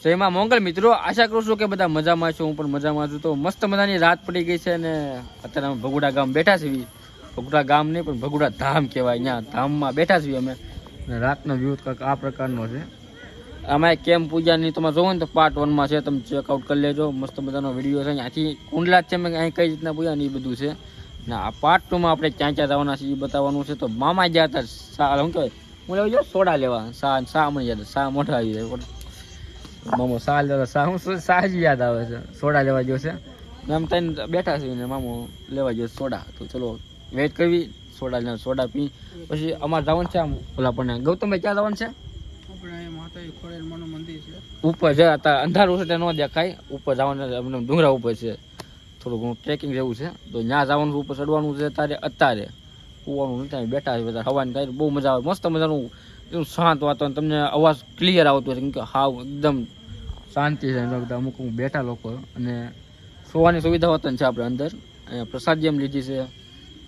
જયમાં મોંગલ મિત્રો, આશા કરું છું કે બધા મજામાં છો. હું પણ મજામાં છું. તો મસ્ત મજાની રાત પડી ગઈ છે અને અત્યારે અમે ભગુડા ગામ બેઠા છીએ. ભગુડા ગામ નહીં પણ ભગુડા ધામ કહેવાય. અહીંયા ધામમાં બેઠા છીએ અમે. અને રાતનો વ્યૂ કંઈક આ પ્રકારનો છે. આમાં કેમ પૂજાની તમે જોવો ને તો પાર્ટ 1માં છે, તમે ચેકઆઉટ કરી લેજો. મસ્ત મજાનો વિડીયો છે. અહીંયાથી કુંડલા છે, મેં અહીં કઈ રીતના પૂજા ને એ બધું છે. ને આ પાર્ટ 2માં આપણે ક્યાં ક્યાં જવાના છે એ બતાવવાનું છે. તો મામા ગયા હતા શું કહેવાય, હું લેવા જાઉં સોડા લેવા. સા મળી જતા, સા મોઢા આવી જાય. મામો સા લેવા, સા હું સા જ યાદ આવે છે. સોડા લેવા ગયો છે. એમ થઈને બેઠા છે ને મામો લેવા ગયો સોડા. તો ચલો વેઇટ કરવી, સોડા પી પછી અમારે જવાનું છે. આમ ઓલા પણ ગૌતમભાઈ ક્યાં જવાનું છે? ઉપર છે. અત્યારે અંધારું છે ત્યાં ન દેખાય. ઉપર જવાનું ડુંગરા ઉપર છે, થોડું ઘણું ટ્રેકિંગ જેવું છે. તો ત્યાં જવાનું ઉપર ચડવાનું છે. અત્યારે કૂવાનું નથી, બેઠા છે બધા. હવાની થાય બહુ મજા આવે. મસ્ત મજાનું શાંત વાતાવરણ, તમને અવાજ ક્લિયર આવતો હોય કેમ કે હાવ એકદમ શાંતિ છે. બધા અમુક બેઠા લોકો અને સુવાની સુવિધા હોતી છે આપણે અંદર. અહીંયા પ્રસાદ જેમ લીધી છે.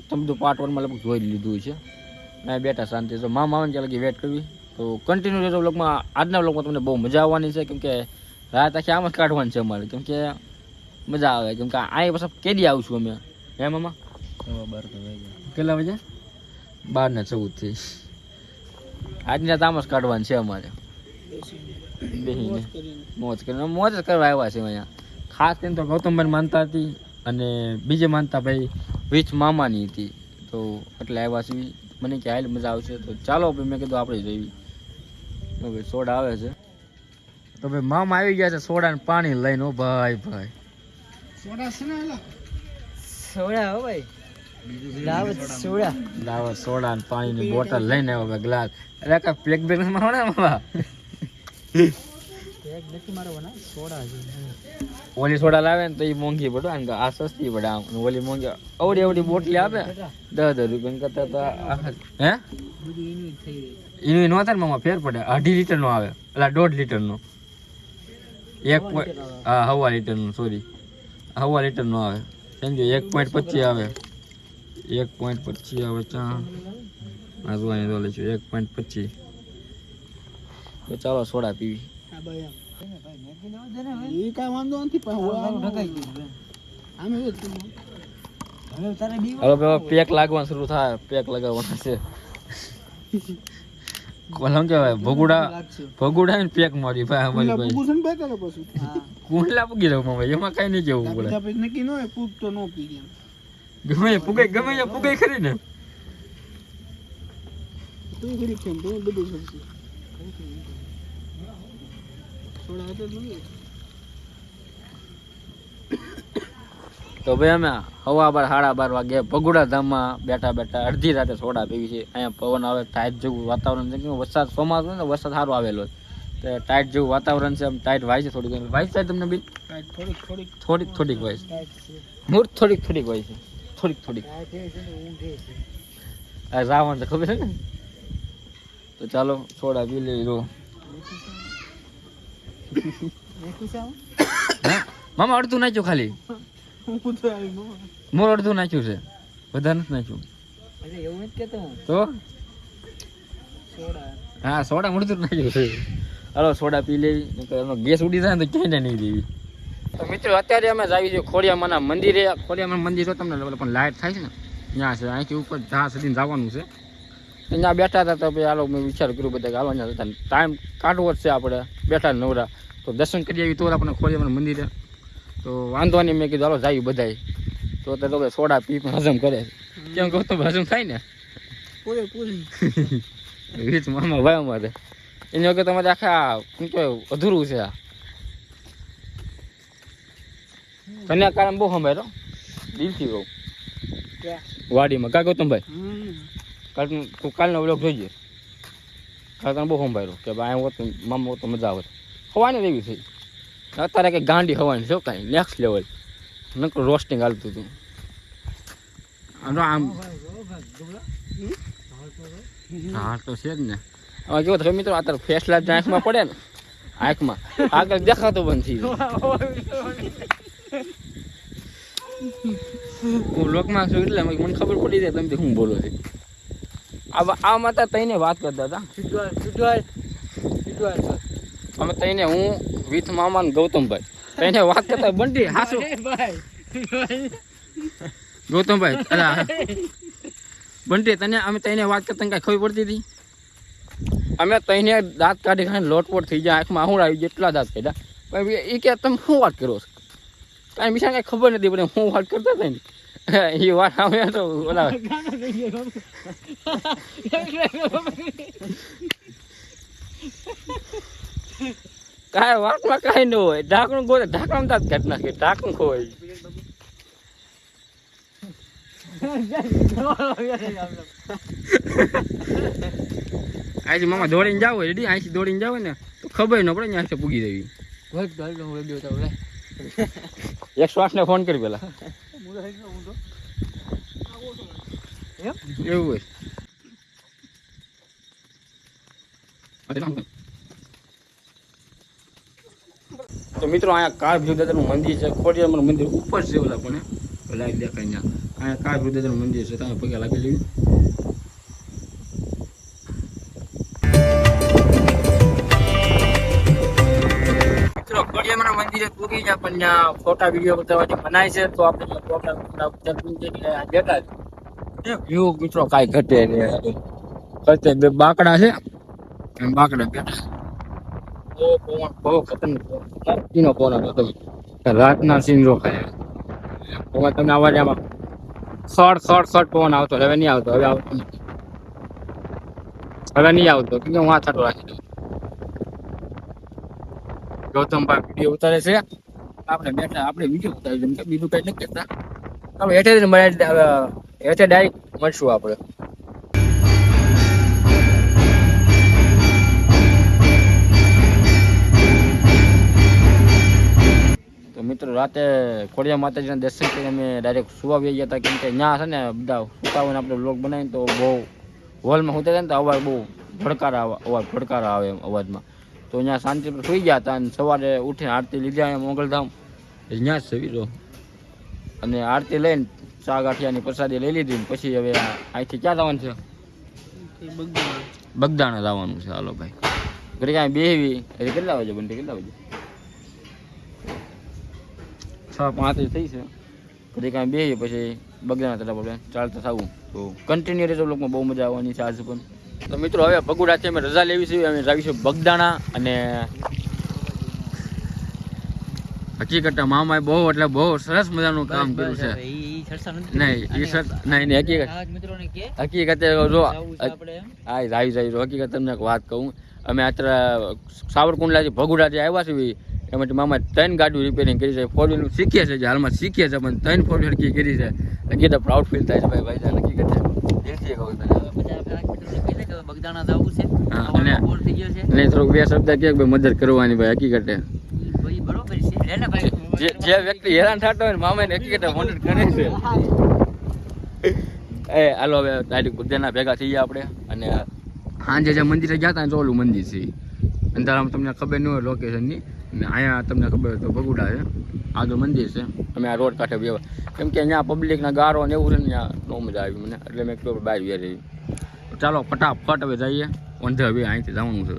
તમે બધું પાર્ટ 1માં લગભગ જોઈ લીધું છે. અહીંયા બેઠા શાંતિ. તો મામા આવે ને ત્યાં લગી વેટ કરવી. તો કન્ટિન્યુ રહેજો બ્લોગમાં. આજના બ્લોગમાં તમને બહુ મજા આવવાની છે, કેમકે રાત આખી આમ જ કાઢવાની છે અમારે. કેમકે મજા આવે, કેમકે અહીં પછી કેદી આવશું અમે. હે મામા? 12 કેટલા વાગે? 12:14 આજની રાત આમ જ કાઢવાની છે અમારે. બેહીને મોજ કરીને મોજ જ કરવા આવ્યા છે અહીંયા. ખાસ કરીને તો ગૌતમભાઈ માનતા હતી અને બીજે માનતા ભાઈ વીચ મામાની હતી. તો એટલે આવ્યા છીએ. મને કે હાલ મજા આવશે. તો ચાલો ભાઈ, મેં કીધું આપણે જઈએ. ભાઈ સોડા આવે છે. તો ભાઈ મામા આવી ગયા છે સોડા ને પાણી લઈને. ઓ ભાઈ સોડા છે ને? સોડા હો ભાઈ, દાવત સોડા ને પાણીની બોટલ લઈને આવ્યો ભાઈ. ગ્લાસ એટલે કા પ્લેક બેગ માં હોને મામા. એક નથી મારવાના સોડા છે. ઓલી સોડા લાવે ને તો એ મોંઘી પડે, આ સસ્તી પડે. આમ ઓલી મોંઘી અવડી બોટલી આપે 10 રૂપિયા કરતા. તો હે એનું ન થાય ને મામા, ફેર પડે. 2.5 લીટર નો આવે, એટલે 1.5 લીટર નો. 1.5 લીટર નું, સોરી 1.5 લીટર નો આવે. સમજો 1.25 આવે. 1.25 આવે. ચા આ જોવાની તો લઈશું 1.25. તો ચાલો સોડા પીવી. હવે પેક લાગવાનું શરૂ થાય. પેક લગાવવાના છે. કોલમ કેવાય ભગુડા ને પેક મારી ભાઈ અમારી ભાઈ. કુંડલા પૂગી રહ્યો મામા, એમાં કઈ નહીં કેવું પડે. નક્કી ન હોય પૂગ તો નો પી ગયા. ગમે પૂગાઈ ખરી ને. તું ઘડી કેમ તો બધું કરશે. સોડા હતો જ તો ભાઈ અમે 12:30 વાગે ભગુડા ધામમાં બેઠા અડધી રાતે સોડા પીવી છે. અહીંયા પવન આવે, ટાઈટ જેવું વાતાવરણ છે. વરસાદ ચોમાસું ને વરસાદ સારો આવેલો તો ટાઈટ જેવું વાતાવરણ છે. આમ ટાઈટ વાય છે થોડીક. વાય છે તમને બી થોડીક વાય છે. મૂળ થોડીક વાય છે. થોડીક આ રાવણ તો ખબર છે ને. તો ચાલો સોડા પી લઈ લો. મામા અડધું નાખ્યું ખાલી. મોર અડધું નાખ્યું છે, વધારે નથી નાખ્યું. તો હા સોડા અડધું નાખ્યું છે. હાલો સોડા પી લેવી, ગેસ ઉડી જાય ને તો ક્યાંય નહીં દેવી. તો મિત્રો અત્યારે અમે જ આવી છીએ ખોડિયામાના મંદિરે. ખોડિયામાના મંદિર જો તમને પણ લાઇટ થાય છે ને ત્યાં છે. અહીંથી ઉપર જ્યાં સુધી જવાનું છે. ત્યાં બેઠા હતા તો ભાઈ હાલો મેં વિચાર કર્યું બધા હાલો અહીંયા ટાઈમ કાઢવો જ છે આપણે. બેઠા નવરા તો દર્શન કરી આવી તો આપણે ખોડિયામાના મંદિરે. તો વાંધો નહીં, મેં કીધું હાલો જાય બધાય. તો અત્યારે તો સોડા પી પણ હજમ કરે. કેમ કહું તો હજમ થાય ને પૂરી રીચ મામા ભાઈ અમારે. એની વખત તમારે આખા શું કહેવાય અધૂરું છે. આ કન્યાકારામ બહુ સંભાળ્યો દિલથી કહું. વાડીમાં કા ગૌતમભાઈ કાલનો વ્લોગ જોઈએ. કાલ તને બહુ સંભાળ્યો કે ભાઈ હોત મામા હોત તો મજા આવત. હવાની એવી થઈ. અત્યારે કંઈ ગાંડી હવાની છે કાંઈ નેક્સ્ટ લેવલ. નકરું રોસ્ટિંગ હાલતું હતું. આમ હા તો છે જ ને. હવે કેવું થયું મિત્રો, અત્યારે ફેસલા આંખમાં પડે ને, આંખમાં આગળ દેખાતો બંધ થઈ હું લોકમાં છું એટલે મને ખબર પડી જાય તમે શું બોલો છે. આમાં તો તઈને વાત કરતા હતા અમે તઈને હું વિથ મામા ને ગૌતમભાઈ તેને વાત કરતા બંટી હાસુ ગૌતમભાઈ અરે બંટી તને અમે તને વાત કરતા કઈ ખબર પડતી હતી અમે તઈને દાંત કાઢી ખાઈને લોટપોટ થઈ જાય આંખમાં આહુડ આવી જેટલા દાંત કાઢ્યા એ કે તમે શું વાત કરો છો કાંઈ મીઠા કાંઈ ખબર નથી પણ હું વાત કરતા હતા ને એ વાત અમે તો ઓલા કાંઈ વાતમાં કાંઈ ન હોય ઢાંકણું ગોળે ઢાંકણ દાંત કાઢી નાખે ઢાંકણું ખોવાય અહીંથી મામા દોડીને જાવ રેડી અહીંથી દોડીને જાવ ને તો ખબર ન પડે ને પૂગી દેવી 108 ને ફોન કરી પેલા એવું હોય તો મિત્રો અહીંયા કાળ ભીવદાદાનું મંદિર છે ખોડિયારનું મંદિર ઉપર છે ઓલા પણ લાઈટ દેખાય ત્યાં અહીંયા કાળ ભીવદાદાનું મંદિર છે ત્યાં પગે લાગી લેવી ખોડિયારના મંદિરે પૂરી જાય પણ ત્યાં ફોટા વિડીયો બતાવવાની મનાય છે તો આપણે ફોટા બેઠા છે વ્યૂ મિત્રો કાંઈ ઘટે ઘટે બે બાકડા છે બાકડા બેઠા બહુ ખતરનાક ફોન હતો રાતના સીન રોકાય તમને અવાજ આમાં ખડ પવન આવતો હવે નહીં આવતો હવે નહીં આવતો કેમ કે હું આ થતો રાખી દઉં ગૌતમભાઈ વિડીયો ઉતારે છે આપણે બેઠા આપણે વિડીયો ઉતારી જેમ કે બીજું કઈ નથી કરતા આપણે હેઠે ડાયરેક્ટ મળશું આપણે તો મિત્રો રાતે ખોડિયાર માતાજીના દર્શન કરીને અમે ડાયરેક્ટ સુવા આવી ગયા હતા કેમ કે ત્યાં છે ને બધા સુતાઓને આપણે વ્લોગ બનાવીને તો બહુ હોલમાં સુતા હતા ને તો અવાજ બહુ ભડકારા આવે અવાજમાં તો અહીંયા શાંતિ પર સુઈ ગયા હતા અને સવારે ઉઠીને આરતી લીધા અહીંયા મોગલધામ ત્યાં જ સવીરો અને આરતી લઈને ચા ગાંઠિયાની પ્રસાદી લઈ લીધી ને પછી હવે અહીંથી ક્યાં જવાનું છે બગદાણા જવાનું છે હાલો ભાઈ ઘરે કાંઈ બેહવી એટલે કેટલા વાગે બંટી કેટલા વાગે 6:35 થઈ છે ઘરે કાંઈ બેહીએ પછી બગદાણા તરફ આપણે ચાલતા થવું તો કન્ટિન્યુ રહેજો લોકોમાં બહુ મજા આવવાની છે આજે પણ તો મિત્રો હવે ભગુડાથી અમે રજા લેવી છે અમે જાવીશું બગદાણા અને હકીકત મામાએ બહુ એટલે બહુ સરસ મજાનું કામ કર્યું છે નહીં હકીકતે જો હકીકત તમને એક વાત કહું અમે અત્યારે સાવરકુંડલાથી ભગુડાથી આવ્યા છીએ એમાંથી મામા 3 ગાડીઓ રિપેરિંગ કરી છે 4 વ્હીલર શીખીએ છે હાલમાં શીખીએ છે પણ 3 4 વ્હીલર કરી છે હકીકત પ્રાઉડ ફીલ થાય છે ભાઈ હકીકત દિલથી કહું બગદાણા જવું છે અને થોડુંક બે શબ્દ કે મદદ કરવાની ભાઈ હકીકતે બરોબર છે જે વ્યક્તિ હેરાન થતો હોય ને મામાને હકીકતે મદદ કરે છે એ હાલો હવે તારીખ બધાના ભેગા થઈ ગયા આપણે અને સાંજે જે મંદિરે ગયા હતા ને ઓલું મંદિર છે અંધારામાં તમને ખબર ન હોય લોકેશનની ને અહીંયા તમને ખબર હોય તો ભગુડા છે આગળ મંદિર છે અમે આ રોડ કાંઠે વ્યવહાર કેમ કે અહીંયા પબ્લિકના ગારો ને એવું છે ને ત્યાં બહુ મજા આવી મને એટલે મેં એકલો બહાર વ્યા રહી ચાલો ફટાફટ હવે જઈએ ઓંધે હવે અહીંથી જવાનું છે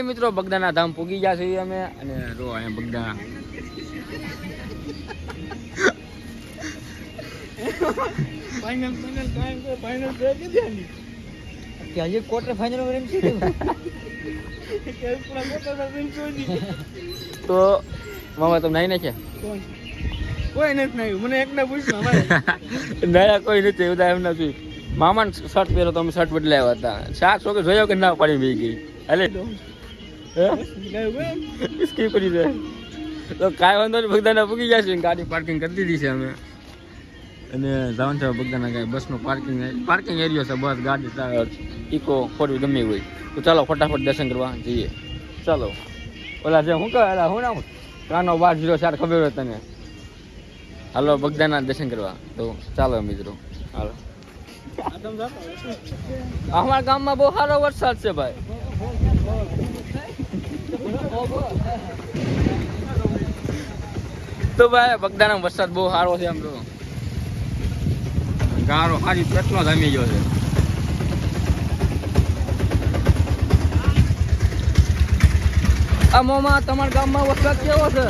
ફાઇનલી મિત્રો બગદાના ધામ પૂગી ગયા છીએ અમે અને જો અહીંયા બગદાના ફાઇનલ ટાઈમ છે ફાઇનલ છે કે ધ્યાની કે હજી ક્વાર્ટર ફાઇનલ રમી છે કે પૂરા મોટા રમી જોઈ તો મામા તમે નાઈ નાખ્યા કોઈ નથી નહીં મને એકને પૂછ્યું અમારે નાયા કોઈ નથી બધા એમ નથી મામાને શર્ટ પહેરો તો અમે શર્ટ બદલાવ્યા હતા શાક શોકે જોયો કે ના પાડી મેં ગઈ અલે સ્કીપ કરી દે તો કાંઈ વાંધો નહીં બગદાના પૂગી ગયા છે ગાડી પાર્કિંગ કરી દીધી છે અમે અને જવાનું છે બગદાના કાંઈ બસનો પાર્કિંગ એરિયો છે બસ ગાડી ઇકો ફોર ગમે હોય તો ચાલો ફટાફટ દર્શન કરવા જઈએ ચાલો ઓલા જે હું કહે હું ના કાનો 1204 ખબર હોય તને હાલો બગદાના દર્શન કરવા તો ચાલો મિત્રો હાલો અમારા ગામમાં બહુ સારો વરસાદ છે ભાઈ તો ભાઈ બગદાના વરસાદ બહુ સારો છે આમ તો ગારો સારી પેટનો જામી ગયો છે આ મોમાં તમારા ગામમાં વરસાદ કેવો છે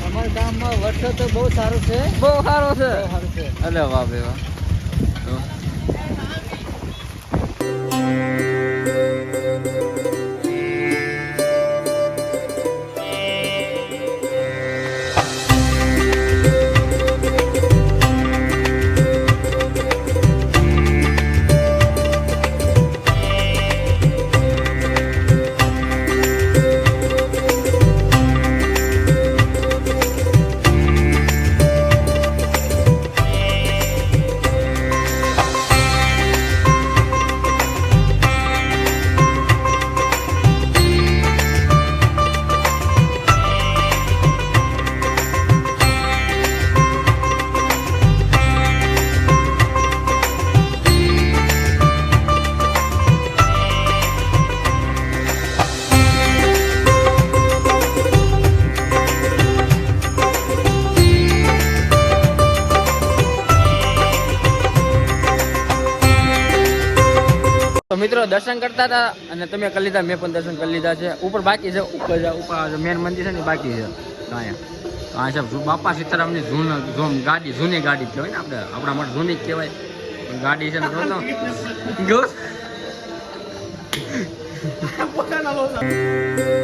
અમારા ગામમાં વરસાદ તો બહુ સારો છે બહુ સારો છે સારું છે અરે વાહ ભાઈ વાહ તો મિત્રો દર્શન કરતા હતા અને તમે કરી લીધા મેં પણ દર્શન કરી લીધા છે ઉપર બાકી છે ઉપર મેન મંદિર છે ને બાકી છે અહીંયા છે બાપા સીતારામની ગાડી જૂની ગાડી કહેવાય ને આપણે આપણા માટે જૂની જ કહેવાય ગાડી છે ને પોતાના